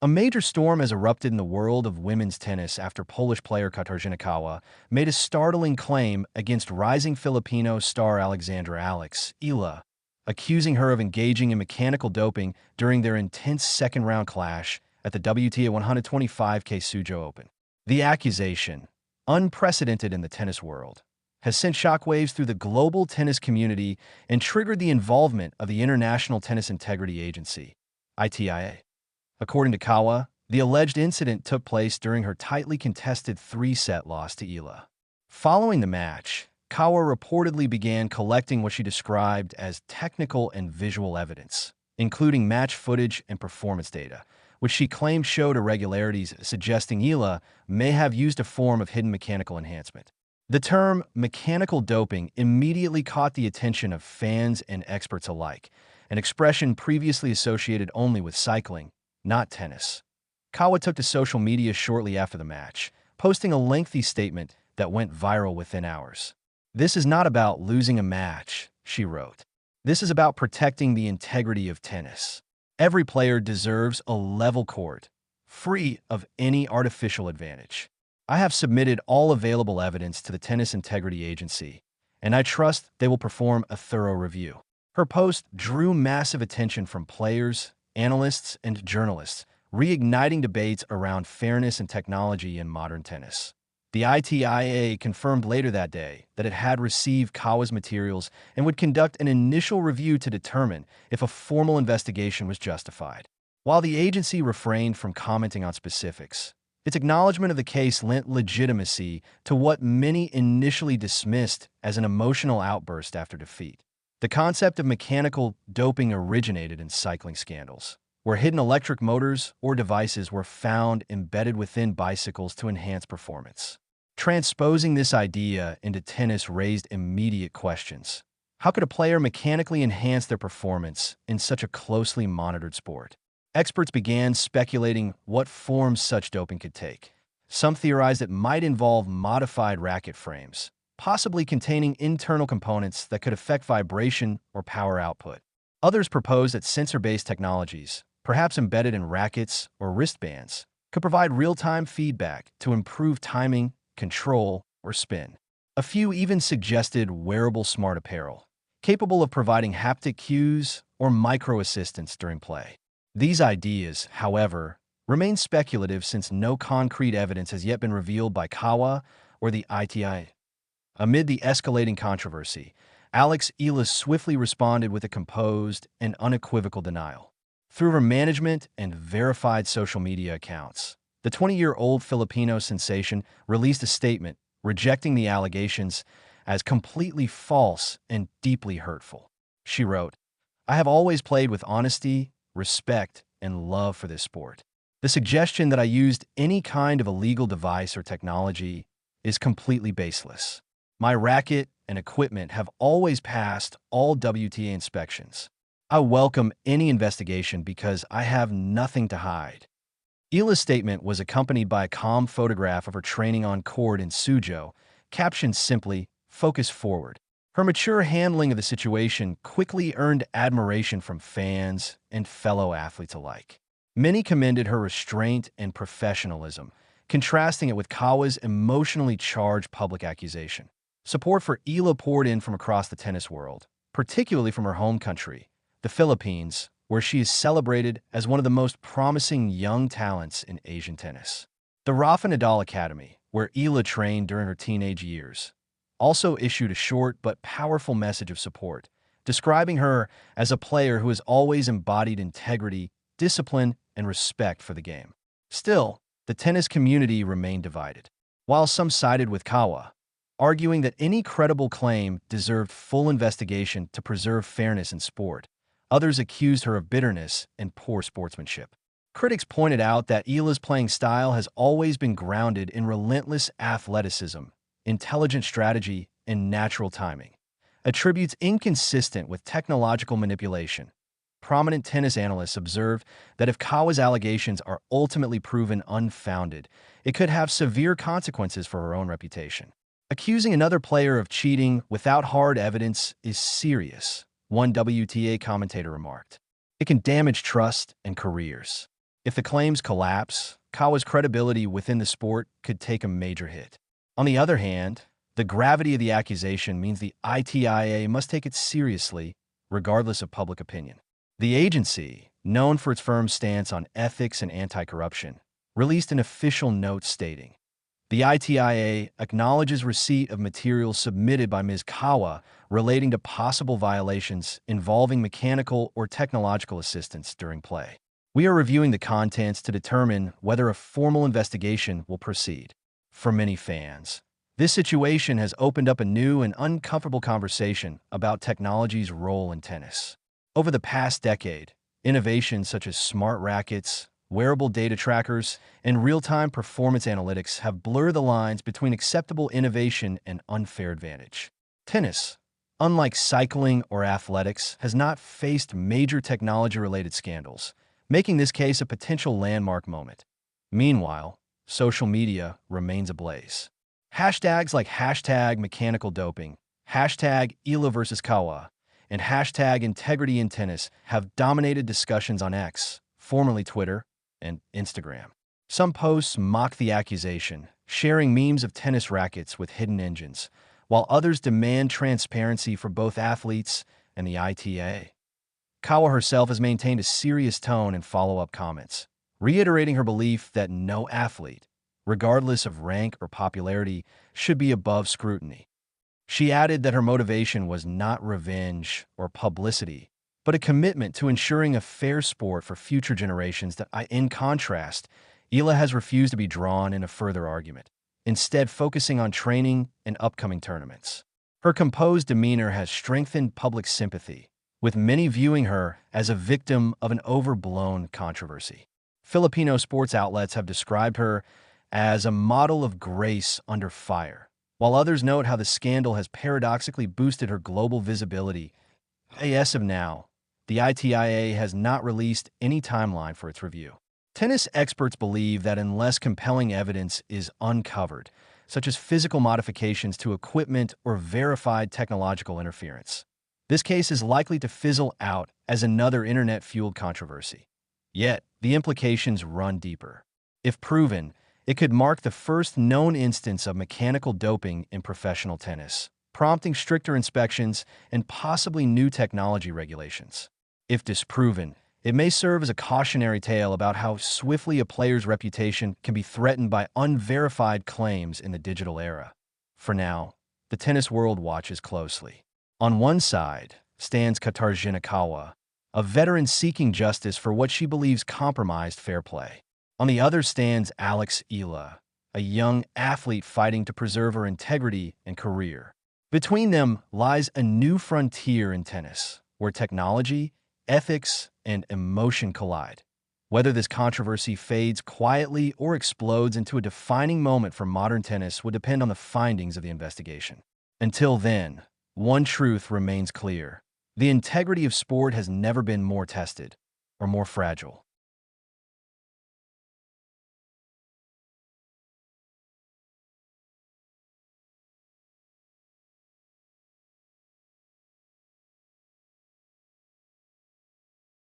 A major storm has erupted in the world of women's tennis after Polish player Katarzyna Kawa made a startling claim against rising Filipino star Alexandra Eala, accusing her of engaging in mechanical doping during their intense second-round clash at the WTA 125K Suzhou Open. The accusation, unprecedented in the tennis world, has sent shockwaves through the global tennis community and triggered the involvement of the International Tennis Integrity Agency, ITIA. According to Kawa, the alleged incident took place during her tightly contested three-set loss to Eala. Following the match, Kawa reportedly began collecting what she described as technical and visual evidence, including match footage and performance data, which she claimed showed irregularities suggesting Eala may have used a form of hidden mechanical enhancement. The term mechanical doping immediately caught the attention of fans and experts alike, an expression previously associated only with cycling, not tennis. Kawa took to social media shortly after the match, posting a lengthy statement that went viral within hours. "This is not about losing a match," she wrote. "This is about protecting the integrity of tennis. Every player deserves a level court, free of any artificial advantage. I have submitted all available evidence to the Tennis Integrity Agency, and I trust they will perform a thorough review." Her post drew massive attention from players, analysts, and journalists, reigniting debates around fairness and technology in modern tennis. The ITIA confirmed later that day that it had received Kawa's materials and would conduct an initial review to determine if a formal investigation was justified. While the agency refrained from commenting on specifics, its acknowledgement of the case lent legitimacy to what many initially dismissed as an emotional outburst after defeat. The concept of mechanical doping originated in cycling scandals, where hidden electric motors or devices were found embedded within bicycles to enhance performance. Transposing this idea into tennis raised immediate questions. How could a player mechanically enhance their performance in such a closely monitored sport? Experts began speculating what forms such doping could take. Some theorized it might involve modified racket frames, possibly containing internal components that could affect vibration or power output. Others proposed that sensor-based technologies, perhaps embedded in rackets or wristbands, could provide real-time feedback to improve timing, control, or spin. A few even suggested wearable smart apparel, capable of providing haptic cues or micro-assistance during play. These ideas, however, remain speculative since no concrete evidence has yet been revealed by Kawa or the ITIA. Amid the escalating controversy, Alexandra Eala swiftly responded with a composed and unequivocal denial. Through her management and verified social media accounts, the 20-year-old Filipino sensation released a statement rejecting the allegations as completely false and deeply hurtful. She wrote, "I have always played with honesty, respect, and love for this sport. The suggestion that I used any kind of illegal device or technology is completely baseless. My racket and equipment have always passed all WTA inspections. I welcome any investigation because I have nothing to hide." Eala's statement was accompanied by a calm photograph of her training on court in Suzhou, captioned simply, "Focus forward." Her mature handling of the situation quickly earned admiration from fans and fellow athletes alike. Many commended her restraint and professionalism, contrasting it with Kawa's emotionally charged public accusation. Support for Eala poured in from across the tennis world, particularly from her home country, the Philippines, where she is celebrated as one of the most promising young talents in Asian tennis. The Rafa Nadal Academy, where Eala trained during her teenage years, also issued a short but powerful message of support, describing her as a player who has always embodied integrity, discipline, and respect for the game. Still, the tennis community remained divided. While some sided with Kawa, arguing that any credible claim deserved full investigation to preserve fairness in sport, others accused her of bitterness and poor sportsmanship. Critics pointed out that Eala's playing style has always been grounded in relentless athleticism, intelligent strategy, and natural timing, attributes inconsistent with technological manipulation. Prominent tennis analysts observe that if Kawa's allegations are ultimately proven unfounded, it could have severe consequences for her own reputation. Accusing another player of cheating without hard evidence is serious, one WTA commentator remarked. It can damage trust and careers. If the claims collapse, Kawa's credibility within the sport could take a major hit. On the other hand, the gravity of the accusation means the ITIA must take it seriously, regardless of public opinion. The agency, known for its firm stance on ethics and anti-corruption, released an official note stating, "The ITIA acknowledges receipt of materials submitted by Ms. Kawa relating to possible violations involving mechanical or technological assistance during play. We are reviewing the contents to determine whether a formal investigation will proceed." For many fans, this situation has opened up a new and uncomfortable conversation about technology's role in tennis. Over the past decade, innovations such as smart rackets, wearable data trackers, and real-time performance analytics have blurred the lines between acceptable innovation and unfair advantage. Tennis, unlike cycling or athletics, has not faced major technology-related scandals, making this case a potential landmark moment. Meanwhile, social media remains ablaze. Hashtags like hashtag mechanical doping, hashtag Eala versus Kawa, and hashtag integrity in tennis have dominated discussions on X, formerly Twitter, and Instagram. Some posts mock the accusation, sharing memes of tennis rackets with hidden engines, while others demand transparency for both athletes and the ITA. Kawa herself has maintained a serious tone in follow-up comments, reiterating her belief that no athlete, regardless of rank or popularity, should be above scrutiny. She added that her motivation was not revenge or publicity, but a commitment to ensuring a fair sport for future generations. In contrast, Eala has refused to be drawn in a further argument, instead focusing on training and upcoming tournaments. Her composed demeanor has strengthened public sympathy, with many viewing her as a victim of an overblown controversy. Filipino sports outlets have described her as a model of grace under fire, while others note how the scandal has paradoxically boosted her global visibility. As of now, the ITIA has not released any timeline for its review. Tennis experts believe that unless compelling evidence is uncovered, such as physical modifications to equipment or verified technological interference, this case is likely to fizzle out as another internet-fueled controversy. Yet, the implications run deeper. If proven, it could mark the first known instance of mechanical doping in professional tennis, prompting stricter inspections and possibly new technology regulations. If disproven, it may serve as a cautionary tale about how swiftly a player's reputation can be threatened by unverified claims in the digital era. For now, the tennis world watches closely. On one side stands Katarzyna Kawa, a veteran seeking justice for what she believes compromised fair play. On the other stands Alexandra Eala, a young athlete fighting to preserve her integrity and career. Between them lies a new frontier in tennis, where technology, ethics, and emotion collide. Whether this controversy fades quietly or explodes into a defining moment for modern tennis would depend on the findings of the investigation. Until then, one truth remains clear: the integrity of sport has never been more tested or more fragile.